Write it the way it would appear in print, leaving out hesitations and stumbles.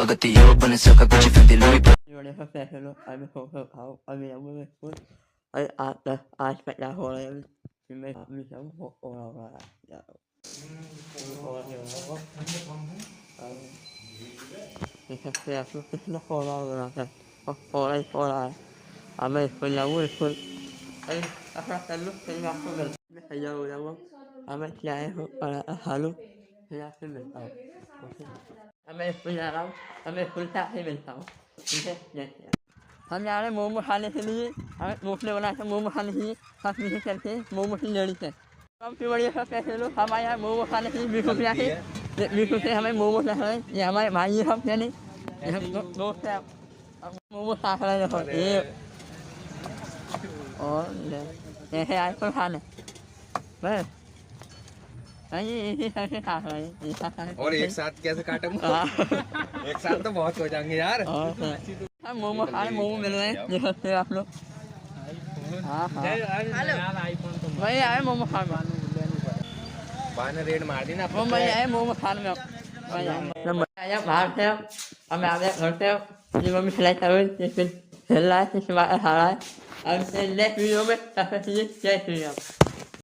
स्वागत है यो बन सका कुछ फिर Louis Johnny has said hello. I'm a whole I mean, I'm with foot. I expect that whole you make me some or yeah. It's a fair foot, it's not all over that. For I may feel I will put. I have to look in that for the yellow. I may say a hello. Yeah, I may feel out. I may put that him in town. Yes. हम जा रहे मोमो खाने के लिए हमें मुफ्त बना के मोमो खाने के लिए हम पीछे चलते हैं मोमो की लेडी से सबसे बढ़िया सब कैसे लोग हमारे यहाँ मोमो खाने के लिए 20 रुपया के 20 रुपये हमें मोमो खा रहे हैं ये हमारे भाई हम यानी दोस्त है मोमो खा रहे हैं ये और ये है आईफोन खाने बस ये कैसे खा रहे हैं और एक साथ कैसे काटूंगा एक साथ तो बहुत हो जाएंगे यार हम मोमो खा रहे मोमो मिल रहे हैं देख सकते हैं आप लोग हाँ भाई आए मोमो खा बाने रेड मार दी ना वो भाई आए मोमो खाने में भाई आया बाहर से हमें आ गए घर से ये मम्मी खिलाई था फिर खेल रहा है फिर हारा है अब नेक्स्ट वीडियो में जय श्री राम